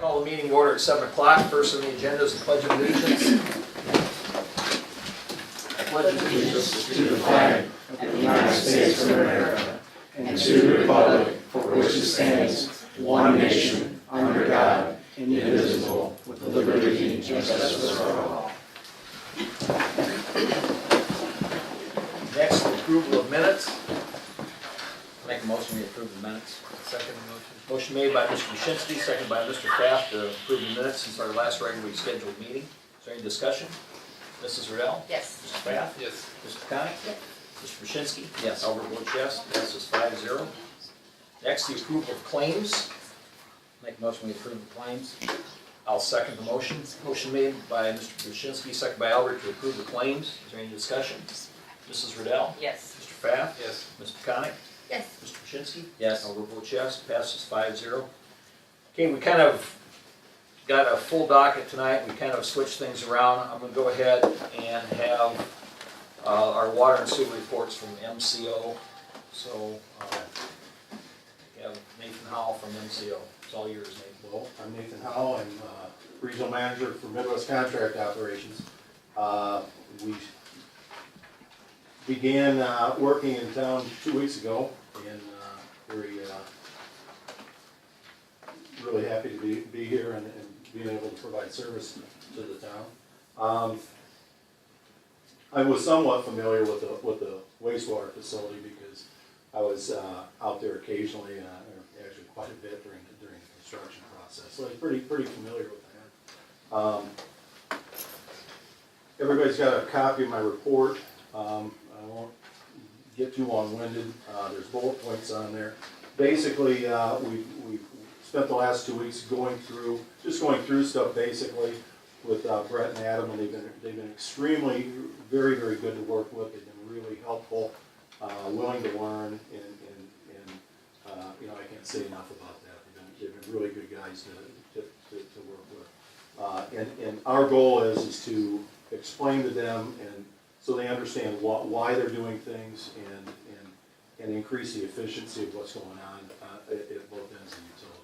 Call the meeting to order at 7 o'clock. First on the agenda is the Pledge of Allegiance. I pledge allegiance to the flag of the United States of America and to the republic for which it stands, one nation, under God, indivisible, with liberty and justice for all. Next, the approval of minutes. Make a motion to approve the minutes. Second motion. Motion made by Mr. Bushinsky, second by Mr. Kraft to approve the minutes since our last regularly scheduled meeting. Is there any discussion? Mrs. Riddell? Yes. Mr. Kraft? Yes. Mr. Connick? Yes. Mr. Bushinsky? Yes. Albert votes yes. Passes 5-0. Next, the approval of claims. Make a motion to approve the claims. I'll second the motion. Motion made by Mr. Bushinsky, second by Albert to approve the claims. Is there any discussion? Mrs. Riddell? Yes. Mr. Kraft? Yes. Mr. Connick? Yes. Mr. Bushinsky? Yes. Albert votes yes. Passes 5-0. Okay, we kind of got a full docket tonight. We kind of switched things around. I'm going to go ahead and have our water and sewer reports from MCO. So, we have Nathan Howell from MCO. It's all yours, Nathan. Well, I'm Nathan Howell. I'm Regional Manager for Midwest Contract Operations. We began working in town 2 weeks ago, and really happy to be here and being able to provide service to the town. I was somewhat familiar with the wastewater facility because I was out there occasionally, actually quite a bit during the construction process. So I'm pretty familiar with that. Everybody's got a copy of my report. I won't get too long-winded. There's bullet points on there. Basically, we've spent the last 2 weeks going through stuff basically with Brett and Adam, and they've been extremely, very, very good to work with. They've been really helpful, willing to learn, and I can't say enough about that. They've been really good guys to work with. And our goal is to explain to them and so they understand why they're doing things and increase the efficiency of what's going on at both ends of the utility.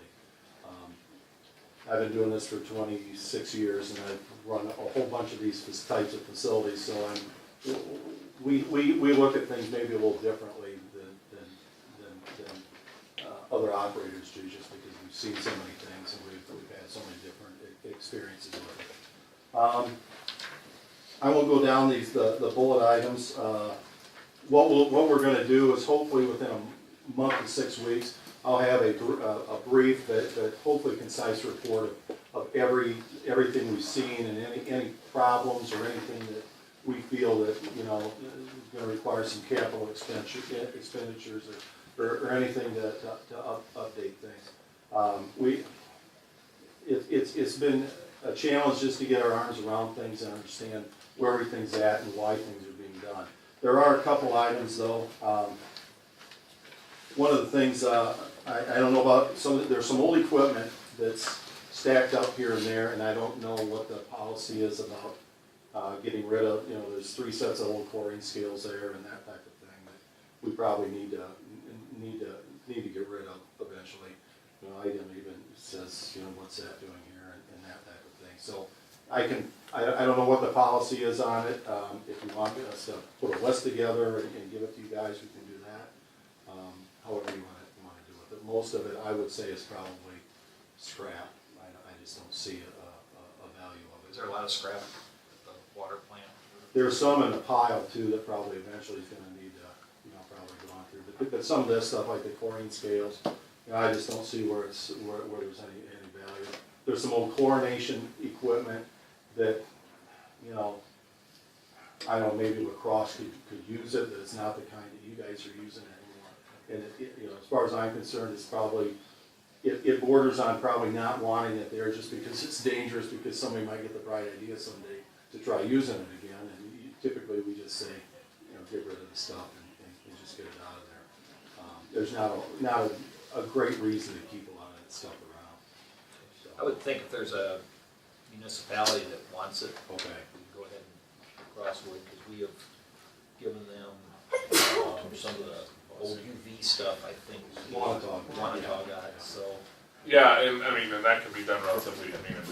I've been doing this for 26 years, and I've run a whole bunch of these types of facilities, so we look at things maybe a little differently than other operators do, just because we've seen so many things and we've had so many different experiences with it. I won't go down the bullet items. What we're going to do is hopefully within a month to 6 weeks, I'll have a brief, but hopefully concise report of everything we've seen and any problems or anything that we feel that is going to require some capital expenditures or anything to update things. It's been a challenge just to get our arms around things and understand where everything's at and why things are being done. There are a couple items though. One of the things I don't know about there's some old equipment that's stacked up here and there, and I don't know what the policy is about getting rid of. There's 3 sets of old chlorine scales there and that type of thing that we probably need to get rid of eventually. Item even says what's that doing here and that type of thing. So I don't know what the policy is on it. If you want us to put a list together and give it to you guys, we can do that. However you want to do it. But most of it, I would say, is probably scrap. I just don't see a value of it. Is there a lot of scrap at the water plant? There's some in the pile too that probably eventually is going to need to, probably go on through. But some of this stuff, like the chlorine scales, I just don't see where there's any value. There's some old chlorination equipment that, I don't know, maybe lacrosse could use it, but it's not the kind that you guys are using anymore. And as far as I'm concerned, it's probably it borders on probably not wanting it there just because it's dangerous, because somebody might get the bright idea someday to try using it again. And typically we just say, get rid of the stuff and just get it out of there. There's not a great reason to keep a lot of that stuff around. So. I would think if there's a municipality that wants it, Okay. we can go ahead and crosswood, because we have given them some of the old UV stuff, I think. Wanatog. Wanatog got it, so Yeah, and I mean, and that can be done relatively, I mean, I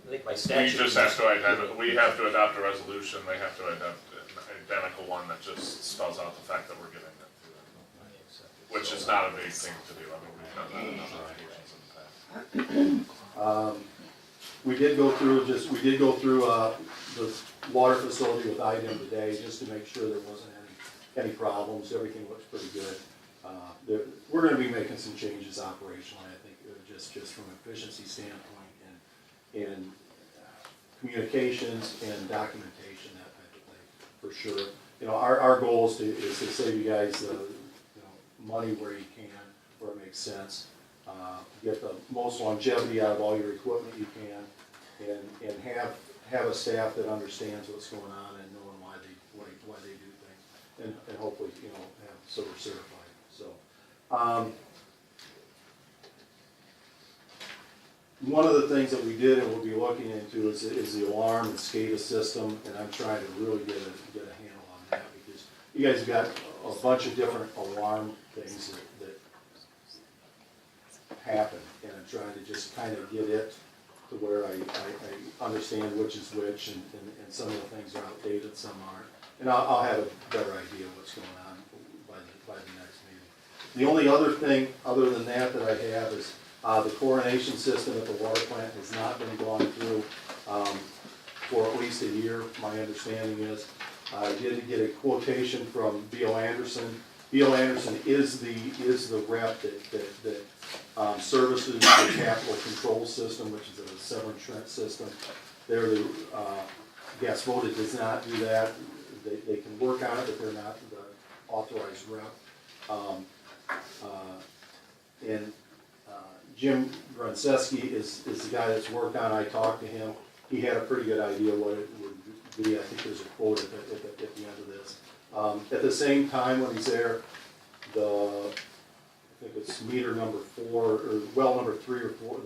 think by we statute. just have to we have to adopt a resolution, they have to adopt an identical one that just spells out the fact that we're giving it to them. Which is not a big thing to do, I mean, we've done that on other occasions in the past. We did go through the water facility with IDEM today, just to make sure there wasn't any problems, everything looks pretty good. We're gonna be making some changes operationally, I think, just from an efficiency standpoint and communications and documentation, that type of thing, for sure. You know, our goal is to save you guys money where you can, where it makes sense. Get the most longevity out of all your equipment you can, and have a staff that understands what's going on and knowing why they do things, and hopefully, so we're certified. So, one of the things that we did and we'll be looking into is the alarm and SCADA system, and I'm trying to really get a handle on that, because you guys have got a bunch of different alarm things that happen, and I'm trying to just kind of get it to where I understand which is which, and some of the things are outdated, some aren't. And I'll have a better idea of what's going on by the next meeting. The only other thing, other than that I have is the chlorination system at the water plant has not been gone through for at least a year, my understanding is. I did get a quotation from B.O. Anderson. B.O. Anderson is the rep that services the capital control system, which is a Severn Trent system. They're the, Gas Voda does not do that. They can work on it, but they're not the authorized rep. Jim Grunceski is the guy that's worked on it. I talked to him. He had a pretty good idea what it would be. I think there's a quote at the end of this. At the same time, when he's there, I think it's meter number 4, or well number 3 or 4,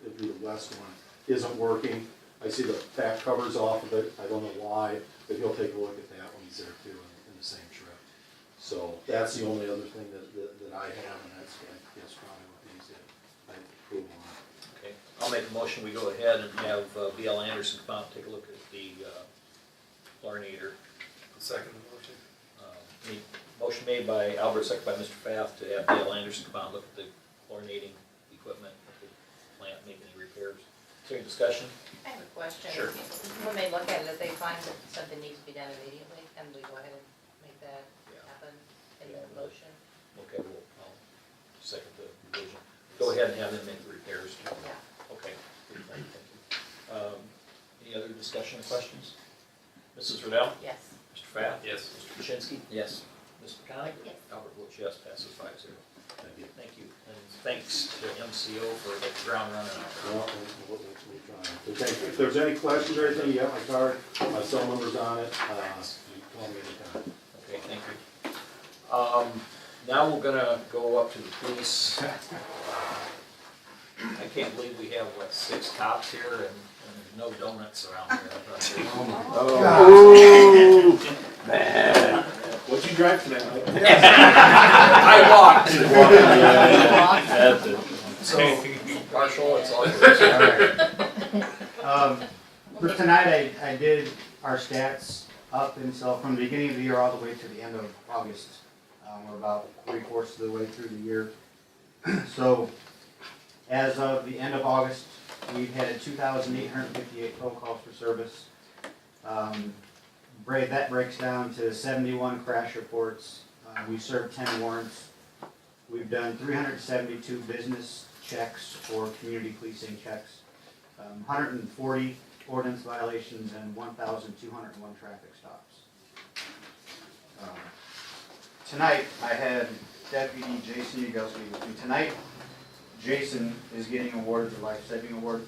it'd be the west one, isn't working. I see the back covers off of it. I don't know why, but he'll take a look at that when he's there too, in the same trip. So that's the only other thing that I have, and that's, I guess, probably what these did. I approve on. Okay, I'll make a motion, we go ahead and have B.L. Anderson come out and take a look at the chlorinator. Second motion. Motion made by Albert, second by Mr. Pfaff, to have B.L. Anderson come out and look at the chlorinating equipment at the plant, make any repairs. Is there any discussion? I have a question. Sure. When they look at it, if they find that something needs to be done immediately, can we go ahead and make that happen in the motion? Okay, I'll second the revision. Go ahead and have them make the repairs. Yeah. Okay, thank you. Any other discussion or questions? Mrs. Riddell? Yes. Mr. Pfaff? Yes. Mr. Kaczynski? Yes. Ms. McConick? Yes. Albert votes yes, passes 5-0. Thank you. Thank you, and thanks to MCO for the ground running out there. Well, we'll try. If there's any questions or anything, you have my card, my cell number's on it, you can call me anytime. Okay, thank you. Now we're gonna go up to the police. I can't believe we have, 6 cops here and there's no donuts around here. Oh, man. What'd you drive today, Mike? I walked. That's it. So, Marshall, it's all yours. For tonight, I did our stats up, and so from the beginning of the year all the way to the end of August. We're about 3/4 of the way through the year. So, as of the end of August, we've had 2,858 phone calls for service. That breaks down to 71 crash reports. We've served 10 warrants. We've done 372 business checks or community policing checks, 140 ordinance violations, and 1,201 traffic stops. Tonight, I had Deputy Jason Ugelski with me. Tonight, Jason is getting awarded the Life Saving Award.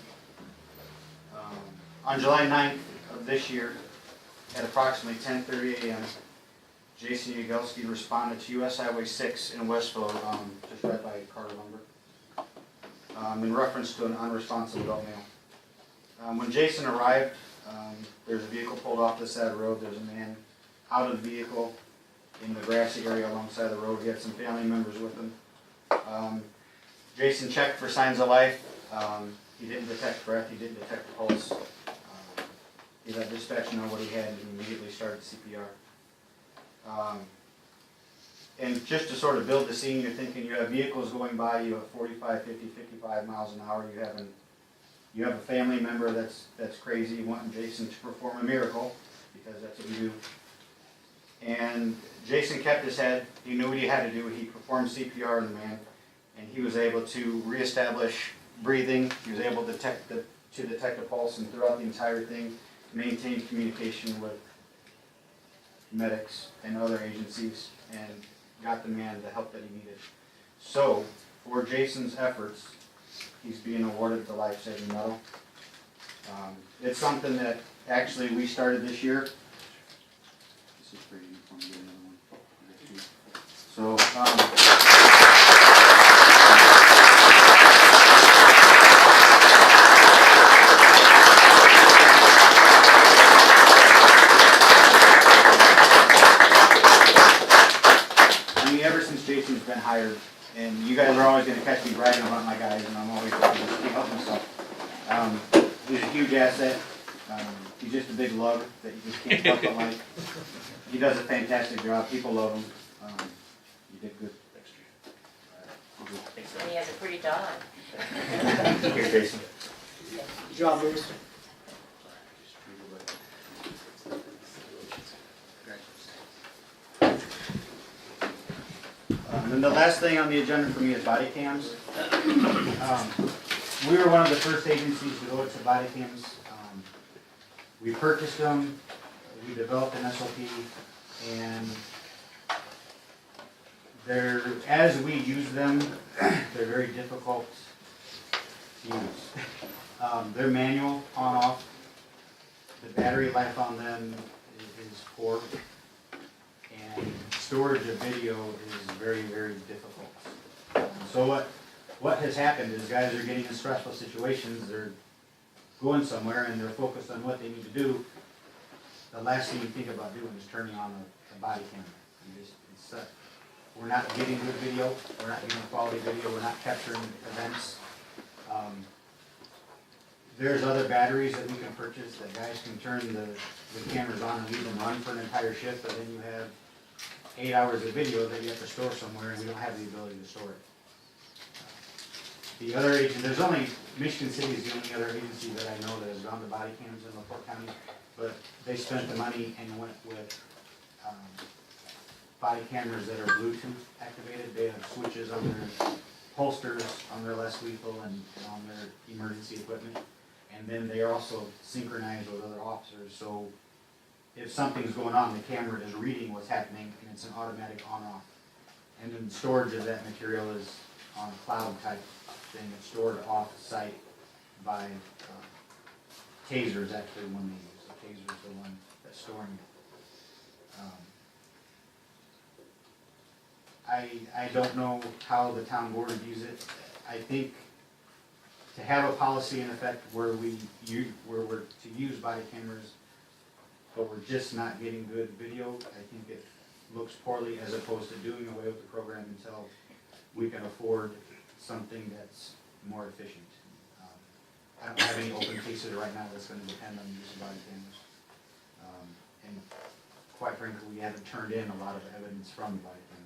On July 9th of this year, at approximately 10:30 a.m., Jason Ugelski responded to U.S. Highway 6 in Westville, just right by Carter Lumber, in reference to an unresponsive adult male. When Jason arrived, there's a vehicle pulled off the side of the road. There's a man out of the vehicle in the grassy area alongside the road. He had some family members with him. Jason checked for signs of life. He didn't detect breath, he didn't detect the pulse. He let dispatch know what he had and immediately started CPR. And just to sort of build the scene, you're thinking you have vehicles going by you at 45, 50, 55 miles an hour. You have a family member that's crazy, wanting Jason to perform a miracle, because that's what you do. And Jason kept his head. He knew what he had to do. He performed CPR on the man, and he was able to reestablish breathing. He was able to detect a pulse, and throughout the entire thing, maintain communication with medics and other agencies, and got the man the help that he needed. So, for Jason's efforts, he's being awarded the life-saving medal. It's something that actually we started this year. This is for you. Want to get another one? So, ever since Jason's been hired, and you guys are always going to catch me bragging about my guys, and I'm always going to can't help myself. He's a huge asset. He's just a big lug that you just can't help but like. He does a fantastic job. People love him. You did good. And he has a pretty dog. Here, Jason. Good job, Lewis. And then the last thing on the agenda for me is body cams. We were one of the first agencies to go to body cams. We purchased them, we developed an SOP, and as we use them, they're very difficult to use. They're manual, on off. The battery life on them is poor. And storage of video is very, very difficult. So what has happened is guys are getting in stressful situations, they're going somewhere and they're focused on what they need to do. The last thing you think about doing is turning on a body camera. We're not getting good video, we're not getting quality video, we're not capturing events. There's other batteries that we can purchase that guys can turn the cameras on and leave them run for an entire shift, but then you have 8 hours of video that you have to store somewhere, and we don't have the ability to store it. The other agent, there's only, Michigan City is the only other agency that I know that has gone to body cams in LaPorte County, but they spent the money and went with body cameras that are Bluetooth activated. They have switches on their holsters, on their less lethal, and on their emergency equipment. And then they are also synchronized with other officers, so if something's going on, the camera is reading what's happening, and it's an automatic on-off. And then the storage of that material is on a cloud type thing. It's stored off-site by Taser is actually the one they use. The Taser is the one that's storing it. I don't know how the town board views it. I think to have a policy in effect where we're to use body cameras, but we're just not getting good video, I think it looks poorly, as opposed to doing away with the program until we can afford something that's more efficient. I don't have any open cases right now that's going to depend on the use of body cameras. And quite frankly, we haven't turned in a lot of evidence from the body cameras.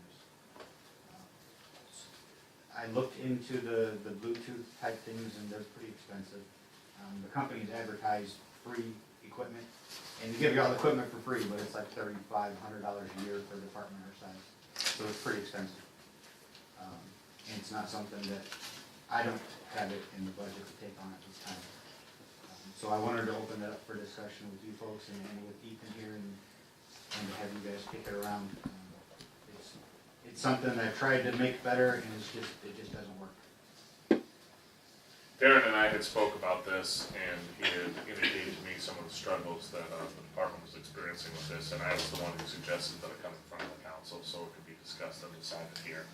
I looked into the Bluetooth type things, and they're pretty expensive. The companies advertise free equipment, and they give you all the equipment for free, but it's like $3,500 a year for a department our size. So it's pretty expensive. And it's not something that I don't have it in the budget to take on at this time. So I wanted to open it up for discussion with you folks and with Ethan here, and to have you guys kick it around. It's something I've tried to make better, and it just doesn't work. Darren and I had spoke about this, and he had indicated to me some of the struggles that the department was experiencing with this, and I was the one who suggested that it come in front of the council so it could be discussed and decided here.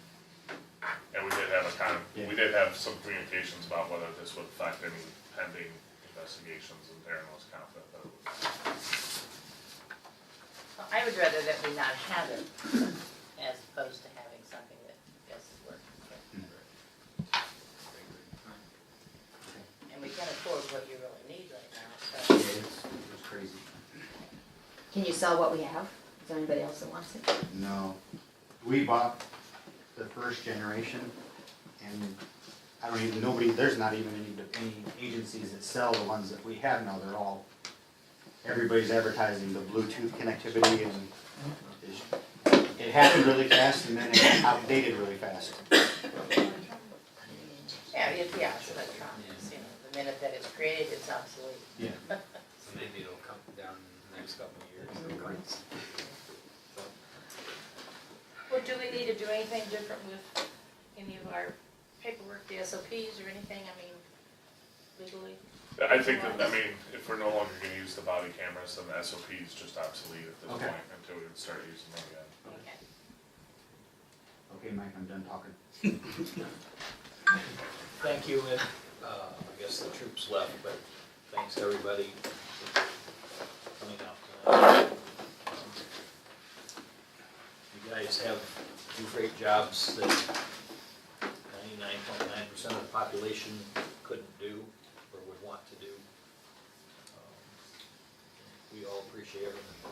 And we did have we did have some communications about whether this would affect any pending investigations, and Darren was confident that it would. Well, I would rather that we not have it as opposed to having something that doesn't work. Can you sell what we have? Is there anybody else that wants it? No. We bought the first generation, and I don't even, there's not even any agencies that sell the ones that we have now. They're all, everybody's advertising the Bluetooth connectivity, and it happened really fast, and then it got outdated really fast. Yeah, it's electronics, you know, the minute that it's created, it's obsolete. Yeah. So maybe it'll come down in the next couple of years. the price. Well, do we need to do anything different with any of our paperwork, the SOPs or anything, I mean, legally? I think that, I mean, if we're no longer gonna use the body cameras, then the SOP is just obsolete at this Okay. point until we start using them again. Okay. Okay, Mike, I'm done talking. Thank you, and I guess the troops left, but thanks to everybody for coming out tonight. You guys do great jobs that 99.9% of the population couldn't do or would want to do. We all appreciate everything you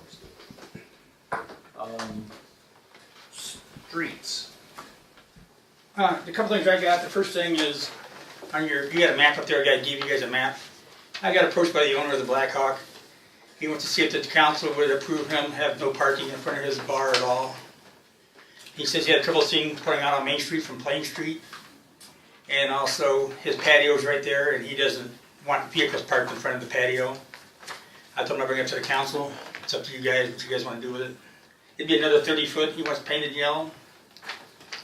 guys do. Streets. The couple things I got, the first thing is, you got a map up there, I gotta give you guys a map. I got approached by the owner of the Blackhawk. He wants to see if the council would approve him have no parking in front of his bar at all. He says he had trouble seeing putting out on Main Street from Plain Street. And also, his patio's right there, and he doesn't want vehicles parked in front of the patio. I told him I'd bring it to the council. It's up to you guys, what you guys wanna do with it. It'd be another 30 foot, he wants painted yellow.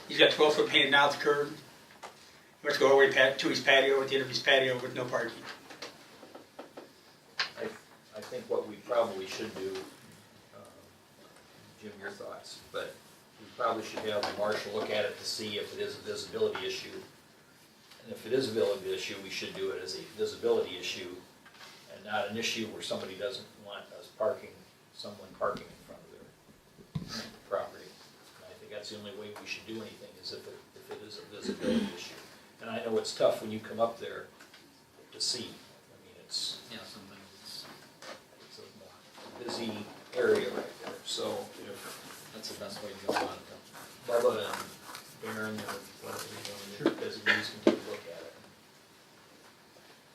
He's got 12 foot painted now at the curb. He wants to go all the way to his patio, at the end of his patio with no parking. I think what we probably should do, Jim, your thoughts, but we probably should have the marshal look at it to see if it is a visibility issue. And if it is a visibility issue, we should do it as a visibility issue and not an issue where somebody doesn't want us someone parking in front of their property. And I think that's the only way we should do anything, is if it is a visibility issue. And I know it's tough when you come up there to see. I mean, it's Yeah, something that's, a busy area right there, so if that's the best way to go about it. Bubba and Aaron or whatever you want to do, designees can take a look at it.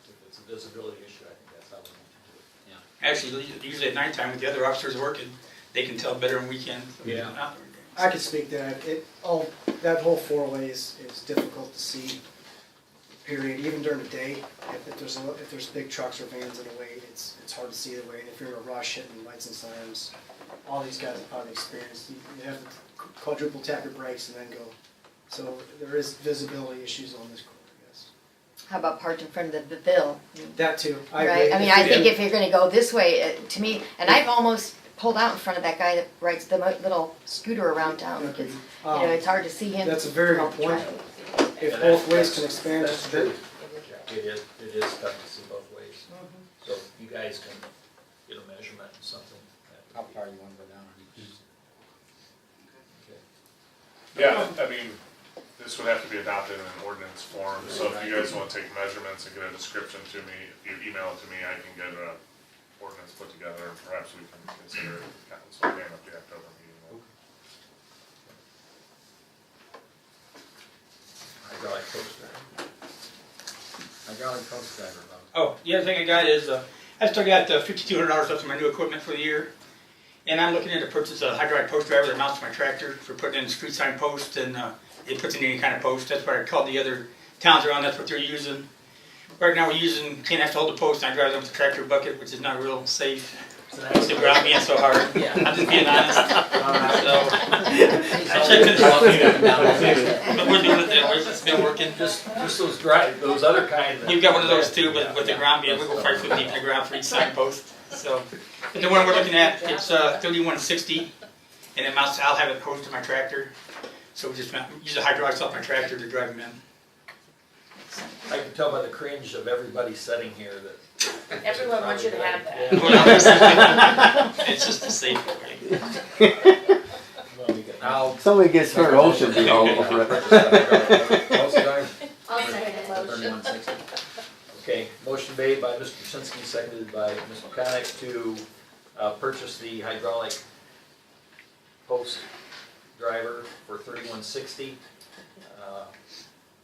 If it's a visibility issue, I think that's how we need to do it. Actually, usually at nighttime with the other officers working, they can tell better than we can. Yeah. I could speak to that. That whole four-way is difficult to see, period, even during the day. If there's big trucks or vans in the way, it's hard to see the way. And if you're in a rush hitting lights and sirens, all these guys have probably experienced. You have to quadruple tap your brakes and then go. So there is visibility issues on this corner, yes. How about parked in front of the bill? That too, I Right, agree. I mean, I think if you're gonna go this way, to me, and I've almost pulled out in front of that guy that rides the little scooter around town, because, it's hard to see him. That's a very good point. If both ways can expand That's just a bit. true. It is tough to see both ways. So if you guys can get a measurement and something. How far you want to go down on each? Okay. Yeah, I mean, this would have to be adopted in an ordinance form, so if you guys wanna take measurements and get a description to me, if you email it to me, I can get a ordinance put together, and perhaps we can consider council plan at the October meeting. Hydraulic coaster. Hydraulic coach driver, Bob. Oh, the other thing I got is, I still got $5,200 left in my new equipment for the year. And I'm looking at the purchase of a hydraulic post driver that mounts my tractor for putting in street sign posts, and it puts in any kind of post. That's what I called the other towns around, that's what they're using. Right now can't have to hold the post, and I drive them with the tractor bucket, which is not real safe. It's the ground being so hard. I'm just being honest. So, I checked it out. But we're doing it that way, it's been working. Just those other kind. You've got one of those too, with the ground being, we go 5 foot deep in the ground for each sign post. So, but the one we're looking at, it's 3160, and it mounts, I'll have it hosed to my tractor. So we just use the hydraulics off my tractor to drive them in. I can tell by the cringe of everybody sitting here that. Everyone wants you to have that. It's just a safe way. Now, Somebody gets hurt, all should be all over it. I'll second the motion. 3160. okay, motion made by Mr. Krasinski, seconded by Ms. McConick to purchase the hydraulic post driver for $3160.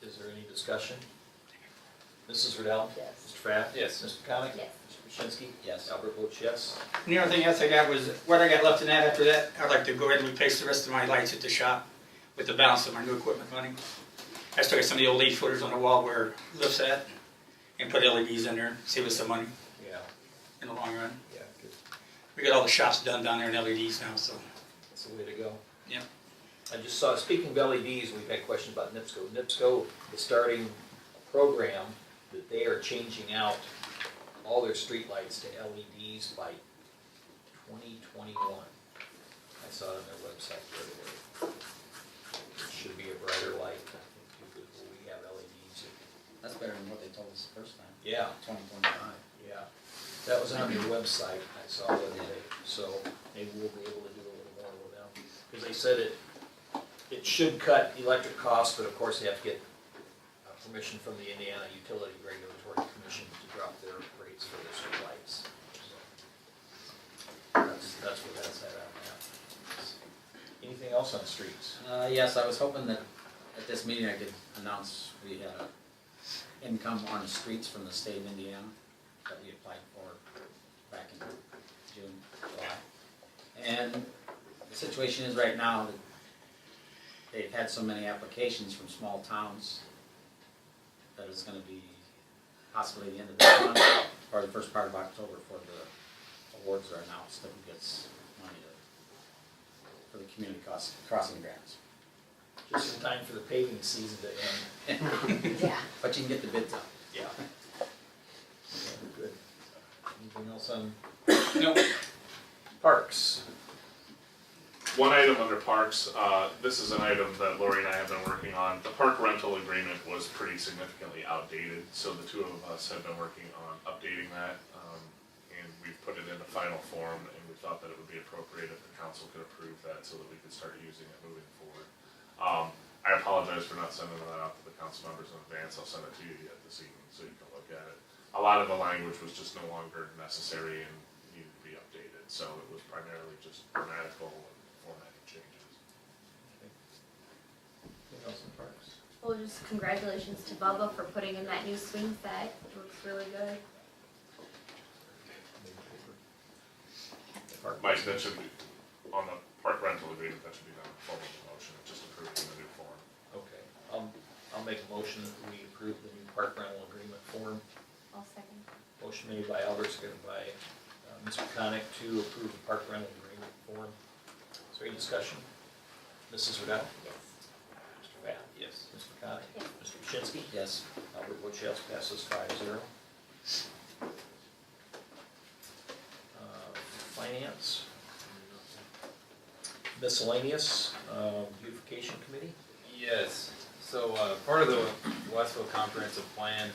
Is there any discussion? Mrs. Riddell? Yes. Mr. Pfaff? Yes. Mr. McConic? Yes. Mr. Krasinski? Yes. Albert votes yes. And the other thing else I got was, what I got left in that after that, I'd like to go ahead and replace the rest of my lights at the shop with the balance of my new equipment money. I still got some of the old lead footers on the wall where it lifts at, and put LEDs in there, save us some money Yeah, in the long run. yeah, good. We got all the shops done down there in LEDs now, so. That's the way to go. Yeah. I just saw, speaking of LEDs, we've had questions about NIPSCO. NIPSCO is starting a program that they are changing out all their streetlights to LEDs by 2021. I saw it on their website the other day. It should be a brighter light, I think, because we have LEDs. That's better than what they told us the first time, Yeah, 2025. yeah. That was on their website, I saw the other day, so maybe we'll be able to do a little more with them. Because they said it should cut electric costs, but of course they have to get permission from the Indiana Utility Regulatory Commission to drop their rates for their streetlights. So that's where that's at on that. Anything else on streets? Yes, I was hoping that at this meeting I could announce we had a income on the streets from the state of Indiana that we applied for back in June, July. And the situation is right now that they've had so many applications from small towns that it's gonna be possibly the end of this month or the first part of October before the awards are announced that who gets money for the community crossing grants. Just in time for the paving season to end. Yeah. But you can get the bids out. Yeah. Okay, good. Anything else on No, parks? One item under parks, this is an item that Lori and I have been working on. The park rental agreement was pretty significantly outdated, so the two of us have been working on updating that. And we've put it into final form, and we thought that it would be appropriate if the council could approve that so that we could start using it moving forward. I apologize for not sending that out to the council members in advance. I'll send it to you yet this evening so you can look at it. A lot of the language was just no longer necessary and needed to be updated, so it was primarily just grammatical and formatting changes. Anything else on parks? Well, just congratulations to Bubba for putting in that new swing set. It looks really good. Park. Mike, that should be, on the park rental agreement, that should be done in form of a motion, just approving the new form. Okay, I'll make a motion that we approve the new park rental agreement form. I'll second. Motion made by Albert, seconded by Mr. Connick to approve the park rental agreement form. Is there any discussion? Mrs. Riddell? Yes. Mr. Pfaff? Yes. Mr. Connick? Yes. Mr. Krasinski? Yes. Albert votes yes, passes 5-0. Finance. Miscellaneous, beautification committee? Yes, so, part of the Westville Comprehensive Plan,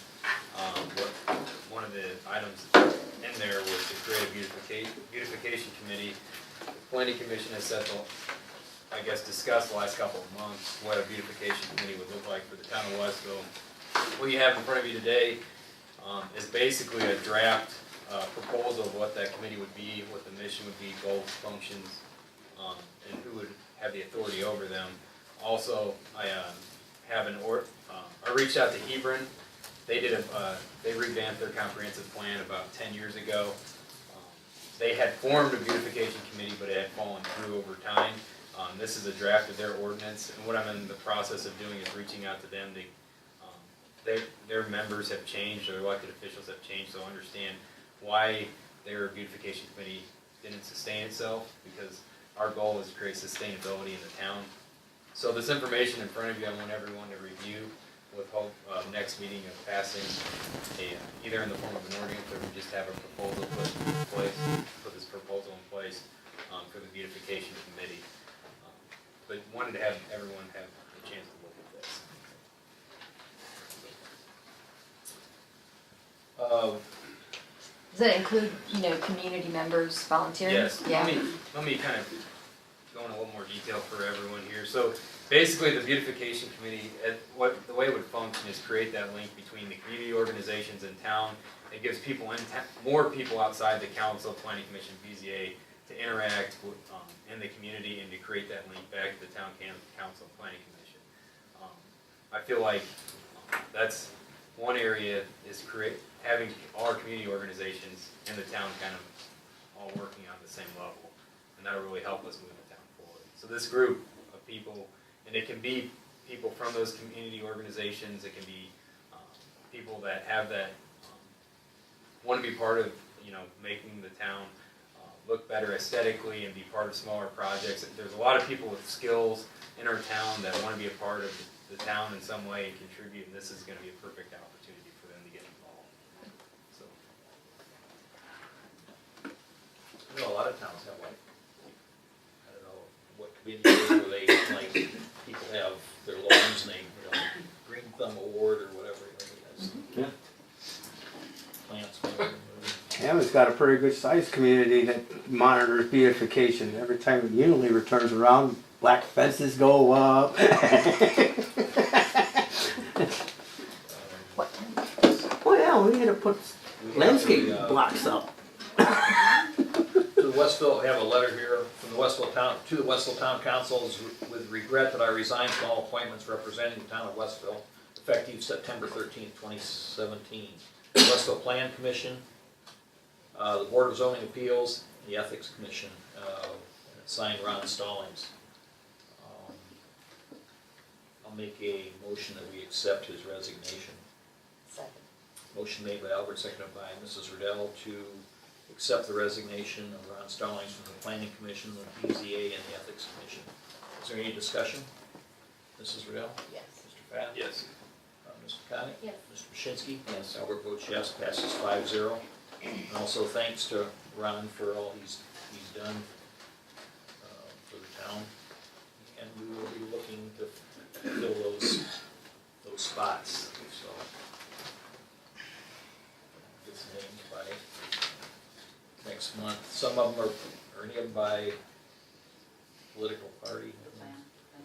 one of the items in there was to create a beautification committee. The planning commission has set the, I guess, discussed the last couple of months what a beautification committee would look like for the town of Westville. What you have in front of you today, is basically a draft, proposal of what that committee would be, what the mission would be, goals, functions, and who would have the authority over them. Also, I reached out to Hebron. They they revamped their comprehensive plan about 10 years ago. They had formed a beautification committee, but it had fallen through over time. This is a draft of their ordinance, and what I'm in the process of doing is reaching out to them. Their members have changed, their elected officials have changed, so understand why their beautification committee didn't sustain itself, because our goal is to create sustainability in the town. So this information in front of you, I want everyone to review with hope next meeting of passing either in the form of an ordinance or we just have a proposal put this proposal in place for the beautification committee. But wanted to have everyone have a chance to look at this. Does that include, community members, volunteers? Yes, Yeah. let me kind of go in a little more detail for everyone here. So basically, the beautification committee, the way it would function is create that link between the community organizations in town. It gives people more people outside the council, planning commission, BZA, to interact with, in the community and to create that link back to the town council and planning commission. I feel like that's one area is having all our community organizations in the town kind of all working on the same level, and that'll really help us move the town forward. So this group of people, and it can be people from those community organizations, it can be people that have that, want to be part of, making the town look better aesthetically and be part of smaller projects. There's a lot of people with skills in our town that want to be a part of the town in some way and contribute, and this is going to be a perfect opportunity for them to get involved. So. I know a lot of towns have like, I don't know, what committee where they, like, people have their lawns named, Green Thumb Award or whatever, Yeah. plants. Hammond's got a pretty good sized community that monitors beautification. Every time Unilever turns around, black fences go up. Well, yeah, we gotta put landscape blocks up. To the Westville, we have a letter here from the Westville Town, to the Westville Town Council, with regret that I resign from all appointments representing the town of Westville, effective September 13th, 2017. The Westville Plan Commission, the Board of Zoning Appeals, the Ethics Commission, signed Ron Stallings. I'll make a motion that we accept his resignation. Second. Motion made by Albert, seconded by Mrs. Riddell to accept the resignation of Ron Stallings from the Planning Commission, the BZA, and the Ethics Commission. Is there any discussion? Mrs. Riddell? Yes. Mr. Fatt? Yes. Mr. Connick? Yes. Mr. Paszynski? Yes. Albert votes yes, passes 5-0. And also thanks to Ron for all he's done for the town. And we will be looking to fill those spots, so. Get some names by next month. Some of them are any of them by political party?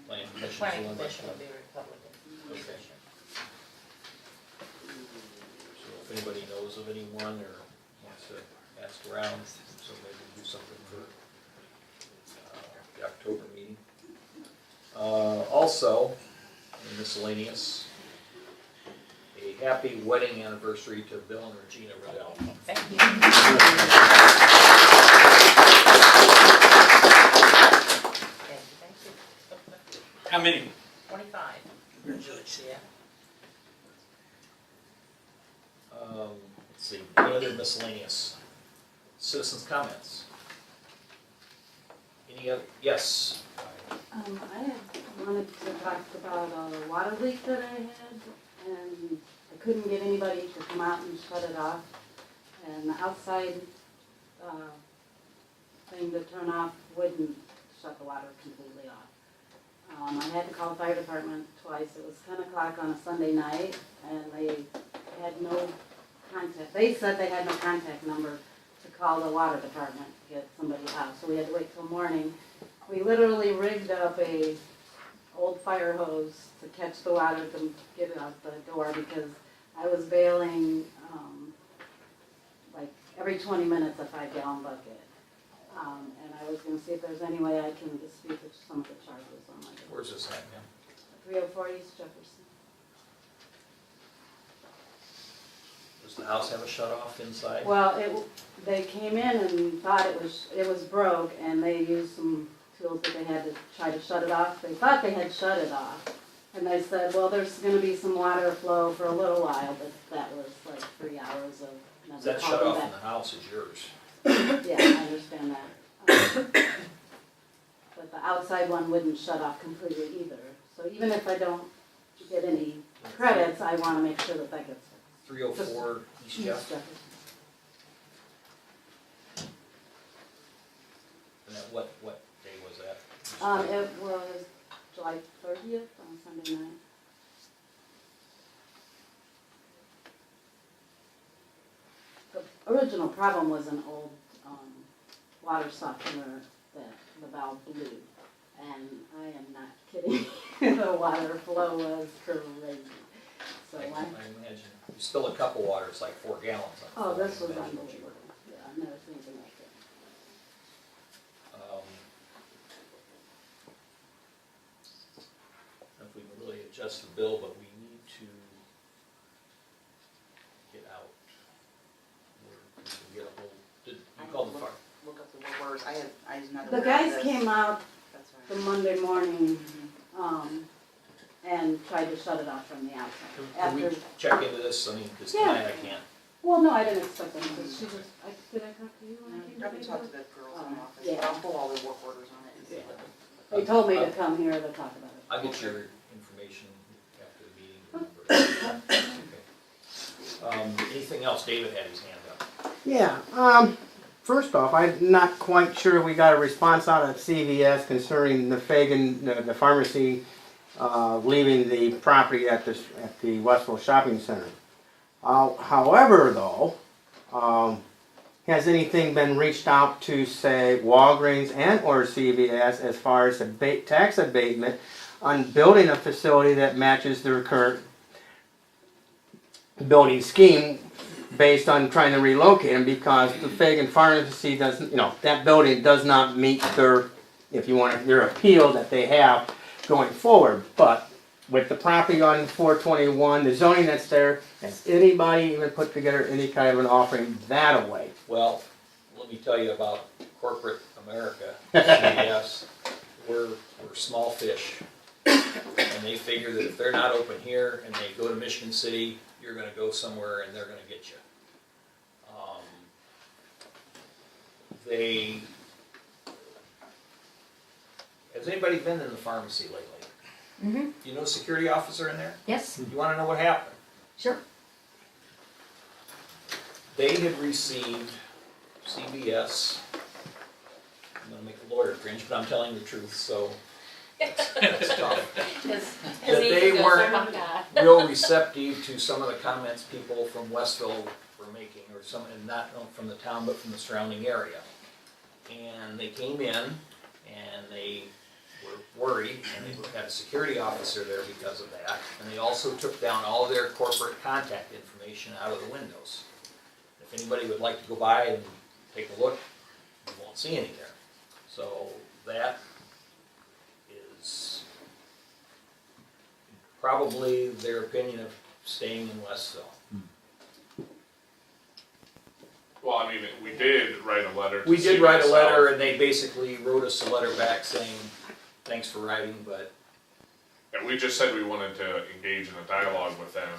Planning Commission. Planning Commission will be Republican. Okay. So if anybody knows of anyone or wants to ask around, so maybe do something for the October meeting. Also, in miscellaneous, a happy wedding anniversary to Bill and Regina Riddell. Thank you. Thank you. How many? 25. Congratulations. Yeah. Let's see, any other miscellaneous? Citizens' comments? Any other, yes? I had wanted to talk about a water leak that I had, and I couldn't get anybody to come out and shut it off. And the outside thing to turn off wouldn't shut the water completely off. I had to call the fire department twice. It was 10 o'clock on a Sunday night, and they had no contact. They said they had no contact number to call the water department to get somebody out, so we had to wait till morning. We literally rigged up a old fire hose to catch the water to get it out the door, because I was bailing like every 20 minutes a 5-gallon bucket. And I was going to see if there's any way I can dispute some of the charges on my bill. Where's this at, ma'am? 304 East Jefferson. Does the house have a shut-off inside? Well, they came in and thought it was broke, and they used some tools that they had to try to shut it off. They thought they had shut it off, and they said, well, there's going to be some water flow for a little while, but that was like 3 hours of never That calling shut-off back. in the house is yours. Yeah, I understand that. But the outside one wouldn't shut off completely either. So even if I don't get any credits, I want to make sure that that gets fixed. 304 East East Jeff. Jefferson. And that, what day was that? It was July 30th on Sunday night. The original problem was an old water softener that the valve blew. And I am not kidding, the water flow was crazy. So spill a cup of water, it's like 4 gallons. on Oh, the this was floor. unbelievable. Yeah, I've never seen anything like that. If we can really adjust the bill, but we need to get out. Where we can get a hold, did you call the fire? Look up the words, I was not The aware of guys this. came out That's the right. Monday morning, and tried to shut it off from the outside. Can we After, check into this? I mean, because Yeah. tonight I can't. well, no, I didn't expect them, because she just, did I talk to you when I came to Probably the talk to meeting? the girls in the office, Yeah. but I'll pull all the work orders on it and see what. They told me to come here to talk about it. I'll get your information after the meeting. Okay. Anything else? David had his hand up. Yeah, first off, I'm not quite sure we got a response out of CVS concerning the Fagan, the pharmacy, leaving the property at the Westville Shopping Center. However, though, has anything been reached out to, say, Walgreens and or CVS as far as tax abatement on building a facility that matches their current building scheme based on trying to relocate them, because the Fagan Pharmacy doesn't, that building does not meet their, if you want, their appeal that they have going forward. But with the property on 421, the zoning that's there, has anybody even put together any kind of an offering that away? Well, let me tell you about corporate America, CVS. We're small fish. And they figure that if they're not open here and they go to Michigan City, you're gonna go somewhere and they're gonna get you. Has anybody been in the pharmacy lately? Mm-hmm. You know a security officer in there? Yes, You wanna know what happened? sure. They had received CVS, I'm gonna make the lawyer cringe, but I'm telling the truth, so that's tough. That they weren't real receptive to some of the comments people from Westville were making, or some, and not from the town, but from the surrounding area. And they came in, and they were worried, and they had a security officer there because of that, and they also took down all their corporate contact information out of the windows. If anybody would like to go by and take a look, you won't see any there. So that is probably their opinion of staying in Westville. Well, I mean, we did write a letter to We did write a CVS letter, South. and they basically wrote us a letter back saying, thanks for writing, but And we just said we wanted to engage in a dialogue with them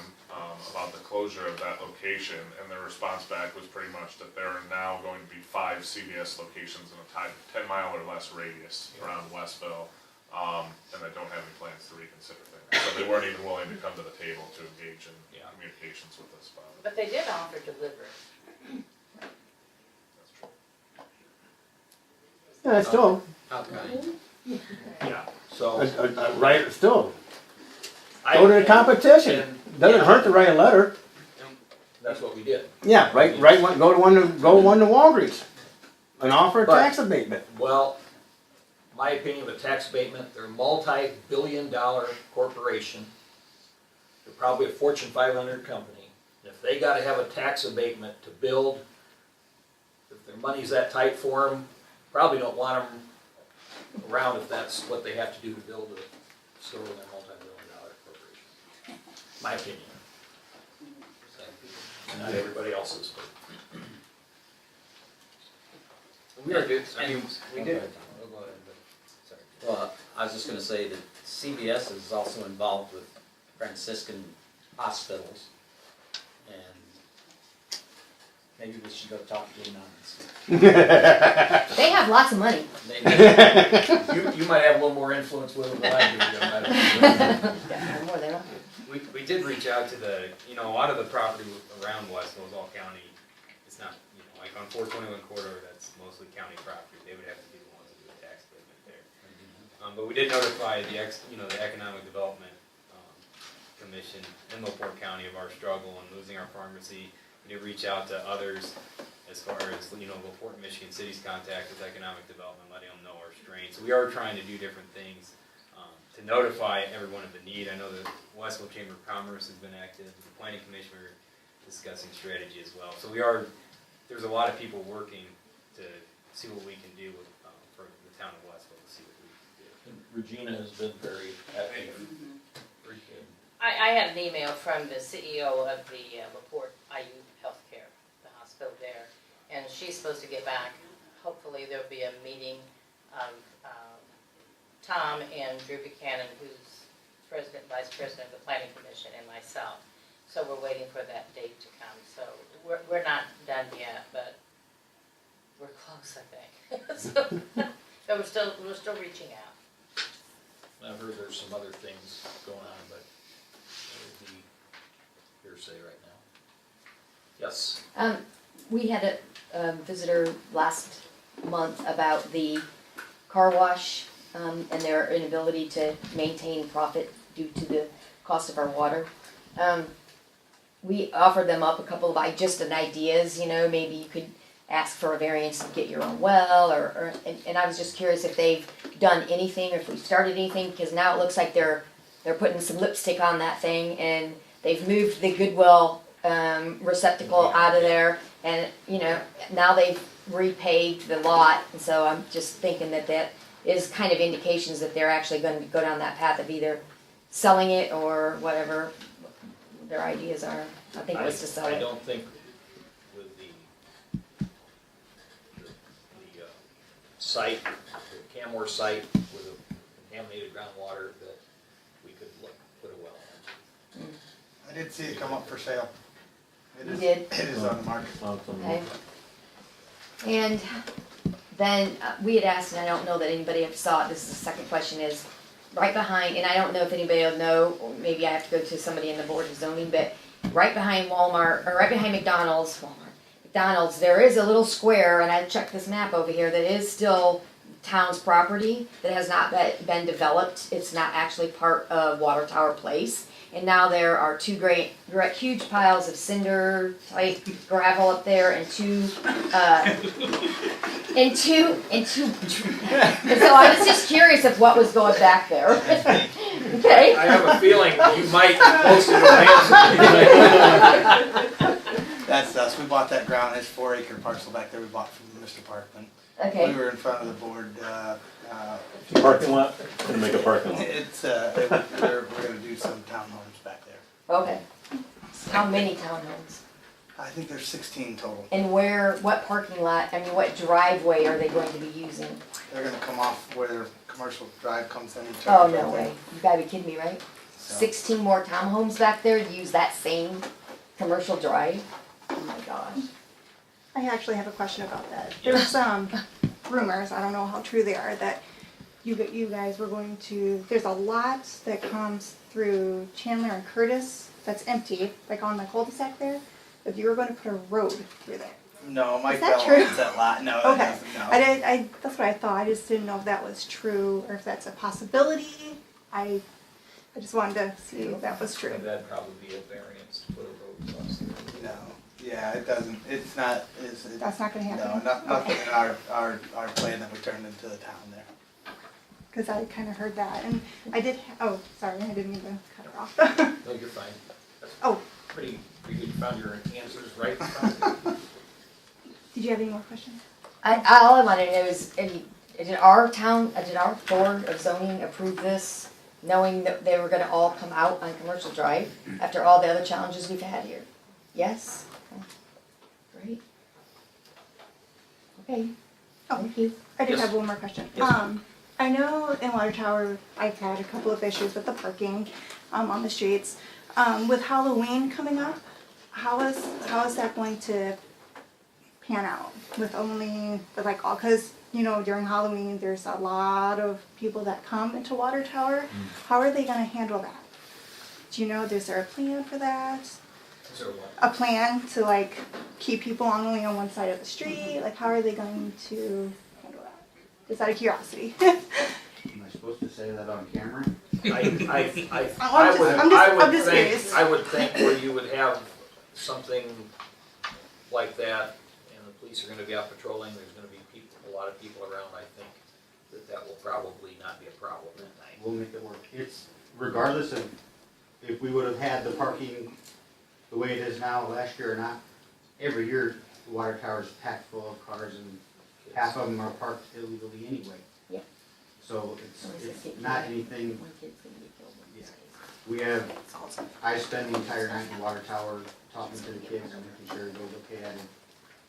about the closure of that location, and their response back was pretty much that there are now going to be 5 CVS locations in a 10-mile or less radius around Westville, and they don't have any plans to reconsider things. So they weren't even willing to come to the table to engage in communications with us about it. But they did offer delivery. That's true. Yeah, that's still, yeah, so. right, still, I- go to the competition. and- Doesn't hurt to write a letter. That's what we did. Yeah, write one, go one to Walgreens and offer a But- tax abatement. Well, my opinion of a tax abatement, they're a multi-billion-dollar corporation. They're probably a Fortune 500 company. And if they gotta have a tax abatement to build, if their money's that tight for them, probably don't want them around if that's what they have to do to build a store in a multi-billion-dollar corporation. My opinion. And not everybody else's, but. We are good, I mean, we did. Oh, go ahead, but, sorry. Well, I was just gonna say that CVS is also involved with Franciscan hospitals, and maybe we should go talk to them on this. They have lots of money. You might have a little more influence with them than I do. Yeah, more than I do. We did reach out to a lot of the property around Westville is all county. It's not, like on 421 corridor, that's mostly county property. They would have to be the ones to do a tax abatement there. But we did notify the Economic Development Commission in LaPorte County of our struggle and losing our pharmacy. We did reach out to others as far as, LaPorte, Michigan City's contact with Economic Development, letting them know our strain. So we are trying to do different things to notify everyone of the need. I know the Westville Chamber of Commerce has been active, the Planning Commission, we're discussing strategy as well. So there's a lot of people working to see what we can do with, for the town of Westville, to see what we can do. And Regina has been very active. Very good. I had an email from the CEO of the LaPorte IU Healthcare, the hospital there, and she's supposed to get back. Hopefully there'll be a meeting of Tom and Drew Buchanan, who's vice president of the planning commission, and myself. So we're waiting for that date to come. So we're not done yet, but we're close, I think. So, but we're still reaching out. I've heard there's some other things going on, but that would be hearsay right now. Yes. We had a visitor last month about the car wash and their inability to maintain profit due to the cost of our water. We offered them up a couple of just ideas, maybe you could ask for a variance to get your own well, and I was just curious if they've done anything, or if we've started anything, because now it looks like they're putting some lipstick on that thing, and they've moved the Goodwill receptacle out of there, and now they've repaved the lot, and so I'm just thinking that is kind of indications that they're actually going to go down that path of either selling it or whatever their ideas are. I think it was to sell it. I don't think with the site, the Camworth site with a contaminated groundwater, that we could put a well in. I did see it come up for sale. You did? It is on the market. Okay. And then we had asked, and I don't know that anybody ever saw it, this is the second question, is right behind, and I don't know if anybody will know, or maybe I have to go to somebody in the board of zoning, but right behind Walmart, or right behind McDonald's, there is a little square, and I checked this map over here, that is still town's property, that has not been developed. It's not actually part of Water Tower Place. And now there are two huge piles of cinder type gravel up there, and two. And so I was just curious of what was going back there. Okay. I have a feeling you might post it on That's us. We bought that ground. It's 4-acre parcel back there we bought from Mr. Parkman. Okay. We were in front of the board. Parking lot, gonna make a parking lot. It's, we're gonna do some townhomes back there. Okay. How many townhomes? I think there's 16 total. And what parking lot, what driveway are they going to be using? They're gonna come off where commercial drive comes in and turns. Oh, no right there. way. You gotta be kidding me, right? So- 16 more townhomes back there to use that same commercial drive? Oh my gosh. I actually have a question about that. There's some rumors, I don't know how true they are, that you guys were going to, there's a lot that comes through Chandler and Curtis that's empty, like on the cul-de-sac there, that you were going to put a road through there. No, Mike Is that Bell true? owns that lot. No, it Okay. doesn't. No. I that's what I thought. I just didn't know if that was true or if that's a possibility. I just wanted to see if that was true. That'd probably be a variance to put a road across there. No. Yeah, it doesn't. It's not. That's not going to happen. No, nothing in our plan that we turned into the town there. Because I kind of heard that, and I did. Oh, sorry, I didn't mean to cut her off. No, you're fine. That's Oh. pretty good. You found your answers right in front of you. Did you have any more questions? All I wanted to know is, did our board of zoning approve this, knowing that they were gonna all come out on Commercial Drive after all the other challenges we've had here? Yes? Okay. Great. Okay, thank you. I do Yes. have one more question. Yes. I know in Water Tower, I've had a couple of issues with the parking on the streets. With Halloween coming up, how is that going to pan out with all, because during Halloween there's a lot of people that come into Water Tower. How are they going to handle that? Do you know, is there a plan for that? Is there what? A plan to keep people only on one side of the street? How are they going to handle that? Just out of curiosity. Am I supposed to say that on camera? I'm just curious. I would think where you would have something like that, and the police are gonna be out patrolling, there's gonna be a lot of people around, I think that will probably not be a problem that night. We'll make it work. It's regardless of if we would have had the parking the way it is now, last year or not, every year, the water tower is packed full of cars and half of them are parked illegally anyway. Yeah. So it's not anything, One kid's gonna get killed in this case. we have, I spend the entire night in the water tower talking to the kids and making sure it goes okay.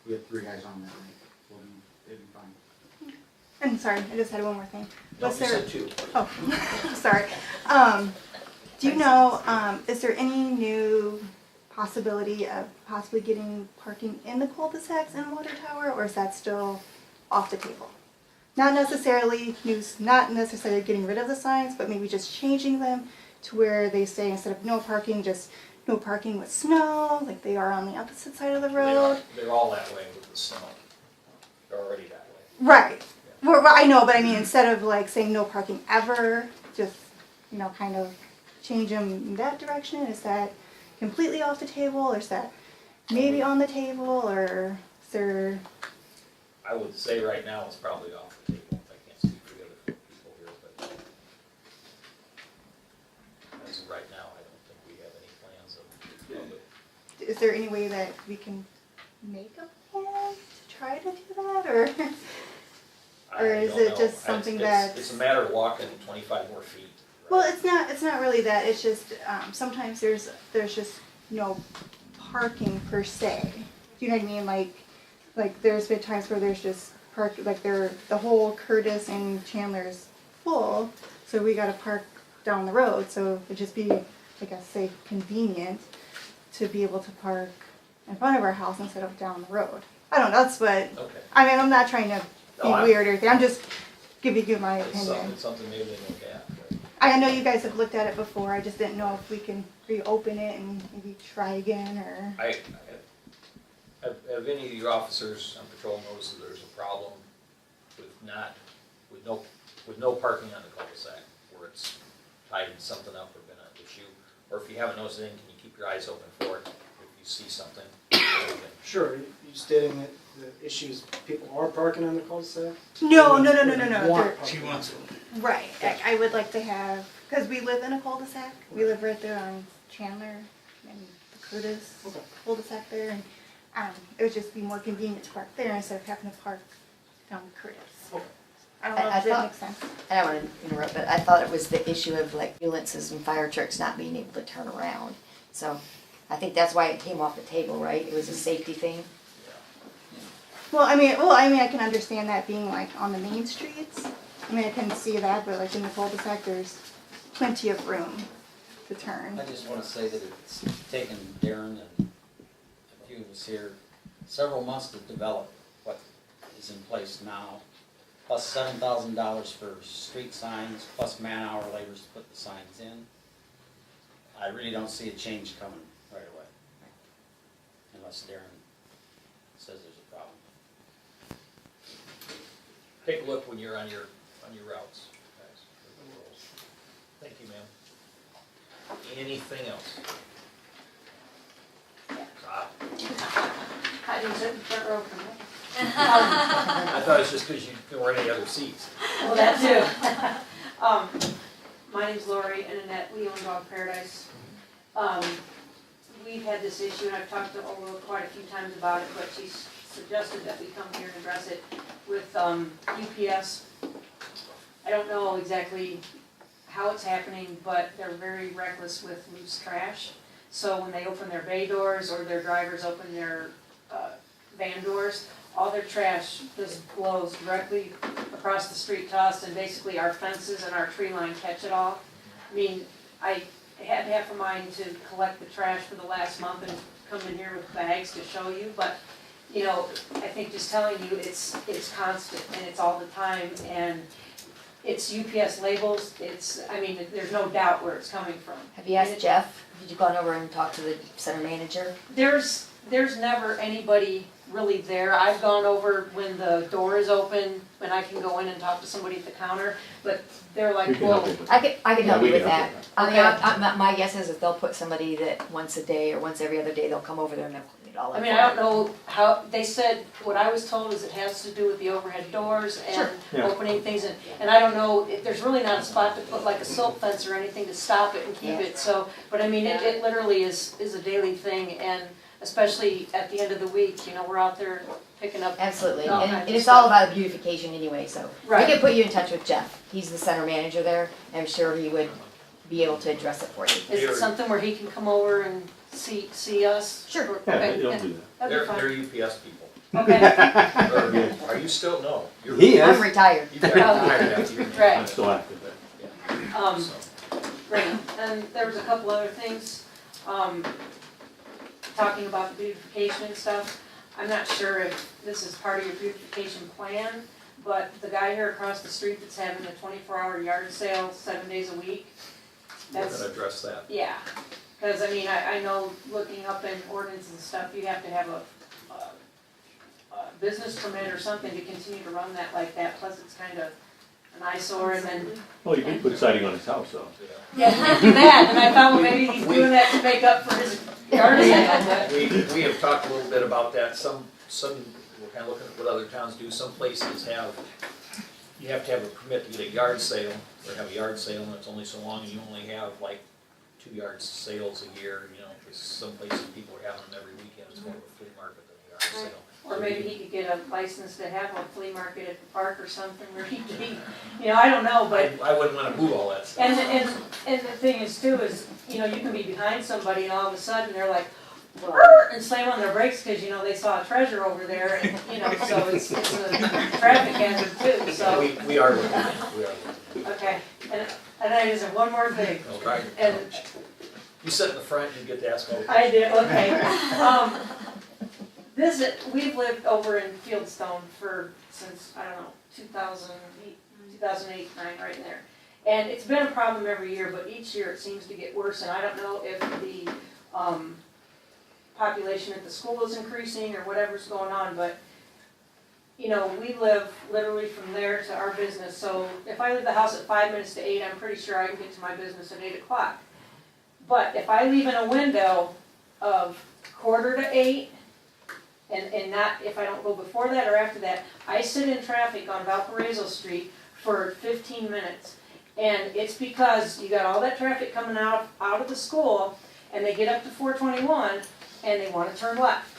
We have 3 guys on that night. It'll be fine. And sorry, I just had one more thing. No, Was you there, said 2. oh, sorry. Do you know, is there any new possibility of possibly getting parking in the cul-de-sacs in Water Tower, or is that still off the table? Not necessarily getting rid of the signs, but maybe just changing them to where they say instead of no parking, just no parking with snow, like they are on the opposite side of the road. They're all that way with the snow. They're already that way. Right. Well, I know, but I mean, instead of like saying no parking ever, just, you know, kind of change them in that direction. Is that completely off the table, or is that maybe on the table, or is there? I would say right now it's probably off the table. I can't speak for the other people here, but as of right now, I don't think we have any plans of it. Is there any way that we can make a plan to try to do that, or? Or I is don't it know. just something that? It's a matter of walking 25 more feet. Well, it's not really that. It's just sometimes there's just no parking per se. Do you know what I mean? Like there's been times where there's just the whole Curtis and Chandler's full, so we got to park down the road. So it'd just be, I guess, say convenient to be able to park in front of our house instead of down the road. I don't know. That's what. Okay. I mean, I'm not trying to be weird or anything. I'm just giving you my opinion. It's something maybe they look at. I know you guys have looked at it before. I just didn't know if we can reopen it and maybe try again, or. Have any of your officers on patrol noticed that there's a problem with no parking on the cul-de-sac, where it's tied something up or been an issue? Or if you haven't noticed anything, can you keep your eyes open for it if you see something? Sure, you stating that the issue is people are parking on the cul-de-sac? No. Want She parking. wants it. Right. I would like to have, because we live in a cul-de-sac. We live right there on Chandler and the Curtis Okay. cul-de-sac there, and it would just be more convenient to park there instead of having to park down Curtis. Okay. I don't know I if that thought- makes sense. I don't want to interrupt, but I thought it was the issue of like ambulances and fire trucks not being able to turn around. So I think that's why it came off the table, right? It was a safety thing. Well, I mean, I can understand that being like on the main streets. I mean, I can see that, but like in the cul-de-sac, there's plenty of room to turn. I just want to say that it's taken Darren and a few of us here several months to develop what is in place now, plus $7,000 for street signs, plus man-hour labors to put the signs in. I really don't see a change coming right away, unless Darren says there's a problem. Take a look when you're on your routes, guys. Thank you, ma'am. Anything else? I didn't sit in the front row for that. I thought it was just because there weren't any other seats. Well, that too. My name's Lori, and Annette, we own Dog Paradise. We've had this issue, and I've talked to Ola quite a few times about it, but she's suggested that we come here and address it with UPS. I don't know exactly how it's happening, but they're very reckless with loose trash. So when they open their bay doors or their drivers open their van doors, all their trash just blows directly across the street to us, and basically our fences and our tree line catch it all. I mean, I had half a mind to collect the trash for the last month and come in here with bags to show you, but you know, I think just telling you it's constant and it's all the time, and it's UPS labels. I mean, there's no doubt where it's coming from. Have you asked Jeff? Did you gone over and talked to the center manager? There's never anybody really there. I've gone over when the door is open, when I can go in and talk to somebody at the counter, but they're We like, can help well, you with I could Yeah, help we you with can help that. you I mean, Okay. my guess is that they'll put somebody that once a day or once every other day, they'll come over there and they'll clean it all up. I mean, for I don't you. know how, they said, what I was told is it has to do with the overhead doors and Yeah. opening things, and I don't know, there's really not a spot to put like a silt fence or anything to stop it and keep it, so, but I mean, it literally is a daily thing, and especially at the end of the week, you know, we're out there picking up. Absolutely, all and kinds of it's stuff. all about beautification anyway, so. Right. We can put you in touch with Jeff, he's the center manager there, I'm sure he would be able to address it for you. Is it something where he can come over and see us? Sure. Or- Yeah, okay, he'll yeah, do that. that'd be fine. They're UPS people. Okay, Are you still, no. you're- He I'm is. retired. You got retired after you. Right. I'm still active there. Great, and there was a couple other things, talking about the beautification and stuff. I'm not sure if this is part of your beautification plan, but the guy here across the street that's having the 24-hour yard sale 7 days a week, We're that's, gonna address that. yeah. Cause I mean, I know looking up in ordinance and stuff, you have to have a business permit or something to continue to run that like that, plus it's kind of an eyesore, and then, Well, you could put siding on his house, though. yeah, he did do that, and I thought, well, maybe he's doing that to make up for his yard sale. We have talked a little bit about that, some, we're kind of looking at what other towns do, some places have, you have to have a permit to get a yard sale, or have a yard sale, and it's only so long, and you only have like 2 yard sales a year, you know, because some places people are having them every weekend, it's more of a flea market than a yard sale. Or maybe he could get a license to have a flea market at the park or something where he could, you know, I don't know, but, I wouldn't wanna move all that stuff. and the thing is too, is, you know, you can be behind somebody and all of a sudden they're like, "Brr," and slam on their brakes because, you know, they saw a treasure over there, and, you know, so it's a traffic hazard too, so. We are looking at it, we are looking. Okay, and I just have one more thing, Okay. and You sit in the front, you get to ask all the I did, okay. We've lived over in Fieldstone since, I don't know, 2008, 9, right in there. And it's been a problem every year, but each year it seems to get worse, and I don't know if the, population at the school is increasing or whatever's going on, but, you know, we live literally from there to our business, so if I leave the house at 5 minutes to 8, I'm pretty sure I can get to my business at 8 o'clock. But if I leave in a window of 7:45, and not, if I don't go before that or after that, I sit in traffic on Valparaiso Street for 15 minutes. And it's because you got all that traffic coming out of the school, and they get up to 421, and they want to turn left.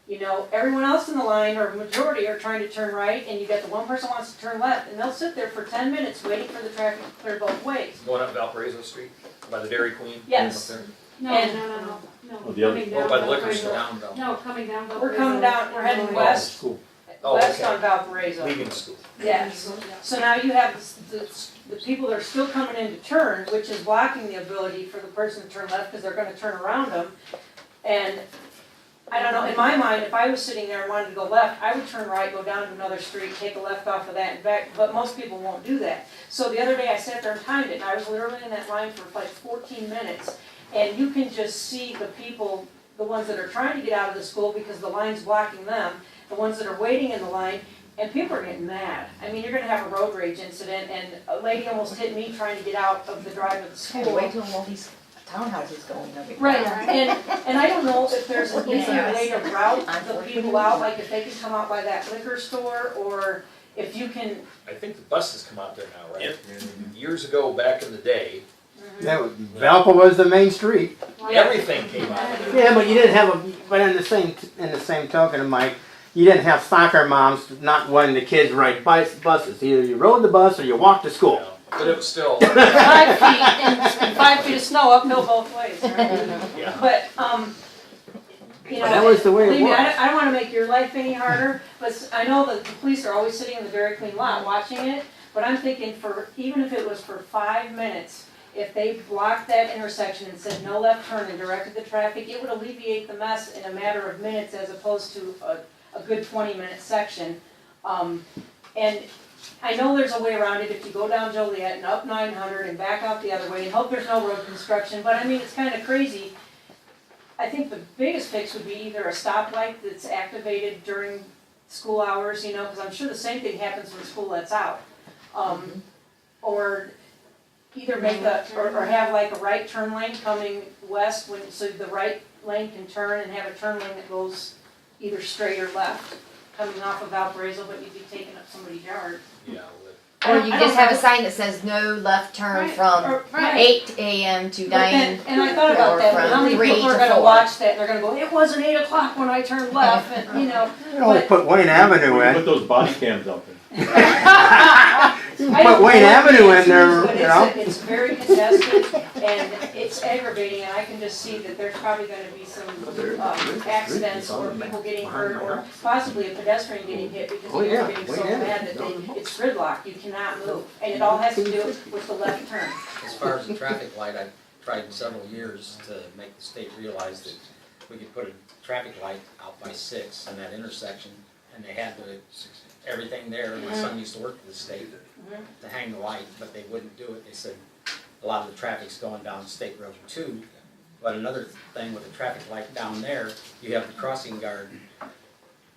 You know, everyone else in the line, or majority, are trying to turn right, and you got the one person who wants to turn left, and they'll sit there for 10 minutes waiting for the traffic to clear both ways. Going up Valparaiso Street, by the Dairy Queen? Yes. Up there? No, And- no, Oh, the other- coming Or down by the liquor store, Valparaiso. down, No, coming down Valparaiso. We're coming down, we're heading west, School. Oh, west okay. on Valparaiso. Leaving school. Yes. So now you have the people that are still coming in to turn, which is blocking the ability for the person to turn left because they're gonna turn around them. And I don't know, in my mind, if I was sitting there and wanted to go left, I would turn right, go down to another street, take a left off of that and back, but most people won't do that. So the other day I sat there and timed it, and I was literally in that line for like 14 minutes. And you can just see the people, the ones that are trying to get out of the school because the line's blocking them, the ones that are waiting in the line, and people are getting mad. I mean, you're gonna have a road rage incident, and a lady almost hit me trying to get out of the drive of the school. Wait till all these townhouses go in every. Right, and I don't know if there's an easier way to route the people out, like if they can come out by that liquor store, or if you can. I think the buses come out there now, right? Years ago, back in the day, Valpo was the main street. everything came out of there. Yeah, but you didn't have but in the same token, Mike, you didn't have soccer moms not wanting the kids to ride buses. Either you rode the bus or you walked to school. Yeah, but it was still, 5 feet and 5 feet of snow uphill both ways, right? yeah. But, you know, That was the way it believe me, was. I don't wanna make your life any harder, but I know that the police are always sitting in the Dairy Queen lot watching it, but I'm thinking even if it was for 5 minutes, if they blocked that intersection and said no left turn and directed the traffic, it would alleviate the mess in a matter of minutes as opposed to a good 20-minute section. And I know there's a way around it if you go down Joliet and up 900 and back out the other way and hope there's no road construction, but I mean, it's kind of crazy. I think the biggest fix would be either a stoplight that's activated during school hours, you know, because I'm sure the same thing happens when school lets out. Or either make or have like a right turn lane coming west, so the right lane can turn, and have a turn lane that goes either straight or left, coming off of Valparaiso, but you'd be taking up somebody's yard. Yeah. Or you just have a sign that says no left turn from 8 a.m. to 9. And I thought about that, but how many 3 people are to gonna 4. watch that, and they're gonna go, it wasn't 8 o'clock when I turned left, and, you know. You don't put Wayne Avenue in. Put those body cams up there. Put Wayne Avenue in there, But you know? it's very congested, and it's aggravating, and I can just see that there's probably gonna be some, accidents, or people getting hurt, or possibly a pedestrian getting hit, because people are getting so mad that it's gridlock, you cannot move, and it all has to do with the left turn. As far as the traffic light, I've tried several years to make the state realize that we could put a traffic light out by 6 in that intersection, and they had everything there. My son used to work for the state to hang the light, but they wouldn't do it. They said a lot of the traffic's going down State Road 2. But another thing with the traffic light down there, you have the crossing guard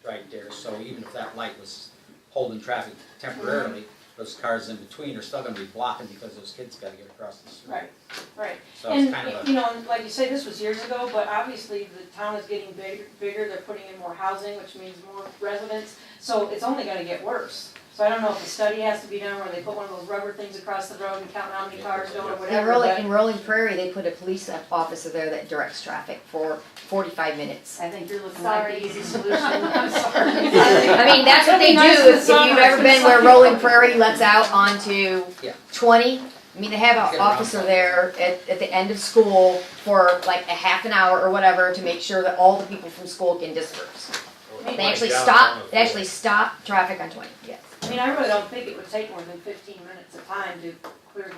right there. So even if that light was holding traffic temporarily, those cars in between are still going to be blocking because those kids got to get across the street. Right. So it's And, kind of you know, like you say, this was years ago, but obviously the town is getting bigger, they're putting in more housing, which means more residents, so it's only gonna get worse. So I don't know if a study has to be done where they put one of those rubber things across the road and count how many cars go or whatever, In Rolling Prairie, they put a police officer there that directs traffic for 45 minutes. I think you're looking like the easy solution, I'm sorry. I mean, that's what they do. If you've ever been where Rolling Prairie lets out onto 20, I mean, they have an officer there at the end of school for like a half an hour or whatever to make sure that all the people from school can disperse. They actually stop traffic on 20, yes. I mean, I really don't think it would take more than 15 minutes of time to clear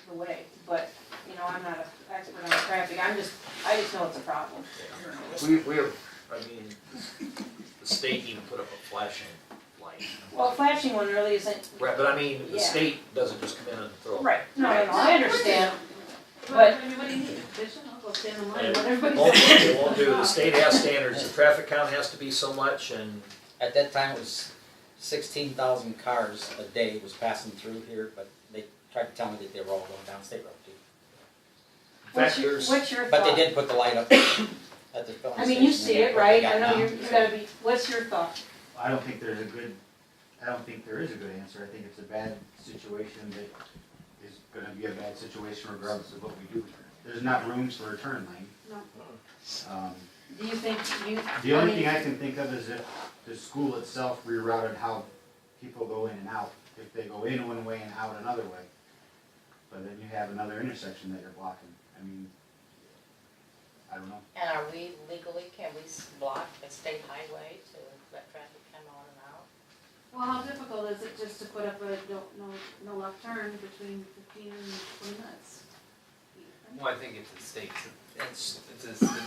the way, but, you know, I'm not an expert on traffic, I just know it's a problem. We have, I mean, the state even put up a flashing light. Well, flashing one really isn't. Right, but I mean, the state doesn't just come in and throw. Right, no, I understand, but. Everybody needs vision, I'll go stand in line, what everybody says. It won't do, the state has standards, the traffic count has to be so much, and at that time it was 16,000 cars a day was passing through here, but they tried to tell me that they were all going down State Road 2. What's your thought? But they did put the light up at the filling I mean, you station, see and it, what right? they got I know now. you gotta be, what's your thought? I don't think there is a good answer. I think it's a bad situation that is gonna be a bad situation regardless of what we do. There's not rooms for a turn lane. No. Do you think The only thing I can think of is if the school itself rerouted how people go in and out. If they go in one way and out another way. But then you have another intersection that you're blocking. I mean, I don't know. And are we legally, can we block a state highway to let traffic come on and out? Well, how difficult is it just to put up a no left turn between 15 and 20 minutes? Well, I think it's a state,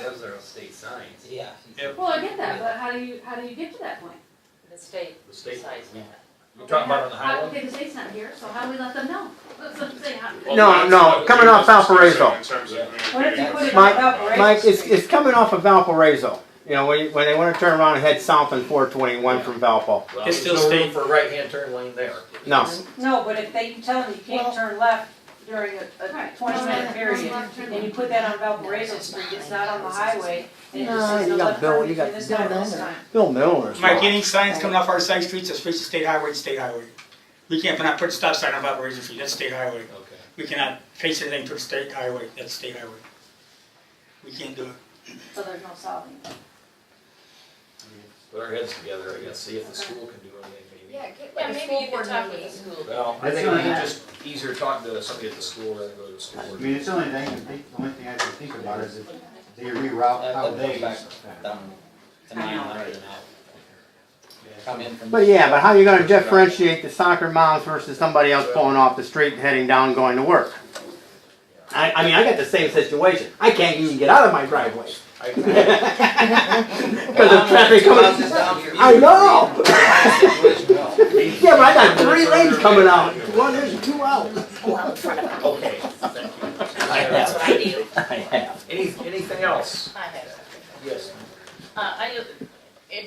those are state signs. Yeah. Well, I get that, but how do you get to that point? The state decides that. you're talking about on the highway? Okay, the state's not here, so how do we let them know? That's what I'm saying. No, coming off Valparaiso. What if you put it on Mike, Valparaiso? it's coming off of Valparaiso. You know, when they want to turn around and head south on 421 from Valpo. Well, It's still there's no room state. for a right-hand turn lane there. No. No, but if you tell them you can't turn left during a 20-minute period, and you put that on Valparaiso Street, it's not on the highway, and it just says no you got left Bill- turn you got between this time and this Bill time. Bill Milner's. Mike, any signs coming off our side streets, that's streets of state highway to state highway. We can't put a stop sign on Valparaiso Street, that's state highway. Okay. We cannot face anything to state highway, that's state highway. We can't do it. So there's no solving it. Put our heads together, I guess, see if the school can do anything, maybe. Yeah, maybe you can talk with the school. Well, I think it'd be just easier talking to somebody at the school rather than go to the school. I mean, it's the only thing I can think about is if they reroute how That they. goes back down to 900 and out. Come in from. But yeah, but how are you going to differentiate the soccer moms versus somebody else pulling off the street and heading down going to work? I mean, I got the same situation. I can't even get out of my driveway. Because of traffic coming. I know. Yeah, but I got 3 lanes coming out. 1 in, 2 out. Okay, thank you. That's what I do. I have. Anything else? I have something. Yes.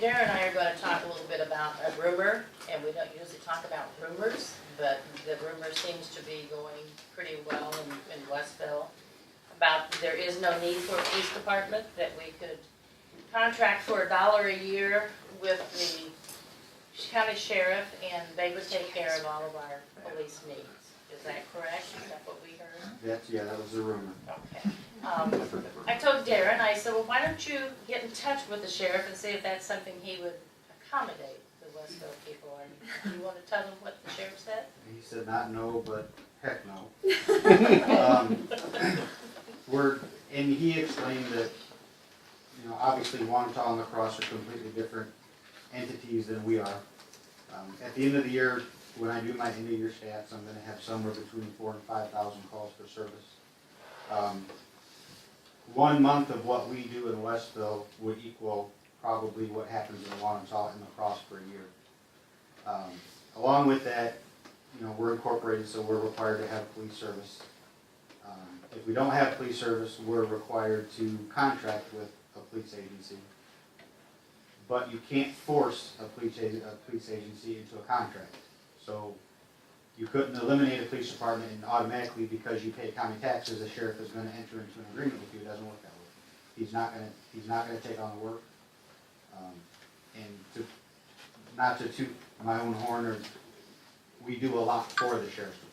Darren and I are gonna talk a little bit about a rumor, and we don't usually talk about rumors, but the rumor seems to be going pretty well in Westville. About there is no need for a police department, that we could contract for $1 a year with the county sheriff, and they would take care of all of our police needs. Is that correct? Is that what we heard? That was the rumor. Okay. I told Darren, I said, well, why don't you get in touch with the sheriff and see if that's something he would accommodate the Westville people, and you wanna tell them what the sheriff said? He said not no, but heck no. And he explained that, obviously Wanata and La Crosse are completely different entities than we are. At the end of the year, when I do my end of year stats, I'm gonna have somewhere between 4,000 and 5,000 calls for service. 1 month of what we do in Westville would equal probably what happens in Wanata and La Crosse for a year. Along with that, we're incorporated, so we're required to have police service. If we don't have police service, we're required to contract with a police agency. But you can't force a police agency into a contract. So you couldn't eliminate a police department and automatically, because you pay county taxes, the sheriff is gonna enter into an agreement with you. It doesn't work that way. He's not gonna take on the work. Not to toot my own horn, we do a lot for the sheriff's department.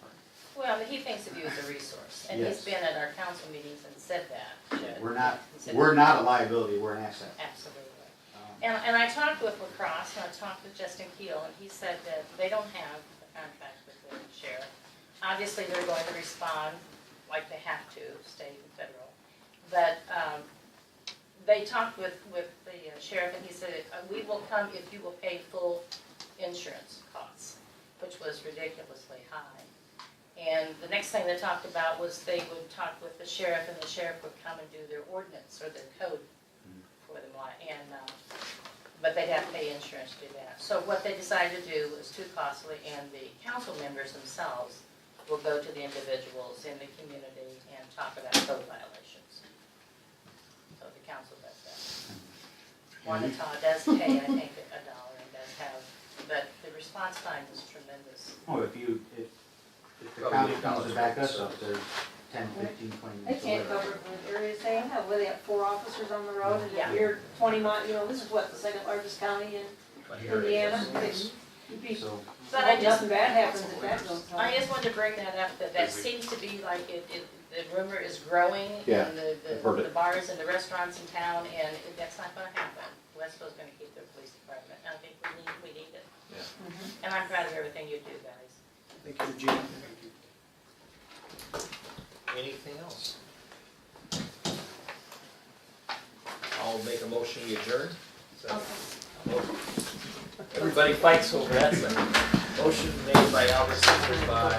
Well, he thinks of you as a resource, and Yes. he's been at our council meetings and said that. We're not a liability, we're an asset. Absolutely. And I talked with La Crosse, and I talked with Justin Keel, and he said that they don't have a contract with the sheriff. Obviously, they're going to respond like they have to, state and federal. But they talked with the sheriff, and he said, we will come if you will pay full insurance costs, which was ridiculously high. And the next thing they talked about was they would talk with the sheriff, and the sheriff would come and do their ordinance or their code for them, but they'd have to pay insurance to do that. So what they decided to do was too costly, and the council members themselves will go to the individuals in the community and talk about code violations. So the council does that. Wanata does pay, I think, $1 and does have, but the response time is tremendous. Oh, if the county comes to back us up, there's 10, 15, 20 They minutes. can't away. cover the areas they have, where they have 4 officers on the road, and Yeah. if you're 20 miles, this is what, the second largest county in Indiana? You'd be, So, But I just, nothing bad happens if that goes on. I just wanted to bring that up, that seems to be like the rumor is growing Yeah, in I've heard the it. bars and the restaurants in town, and that's not gonna happen. Westville's gonna keep their police department, and I think we need it. And I'm proud of everything you do, guys. Thank you, Regina. Anything else? I'll make a motion to adjourn. Everybody fights over that, so motion made by Albert, seconded by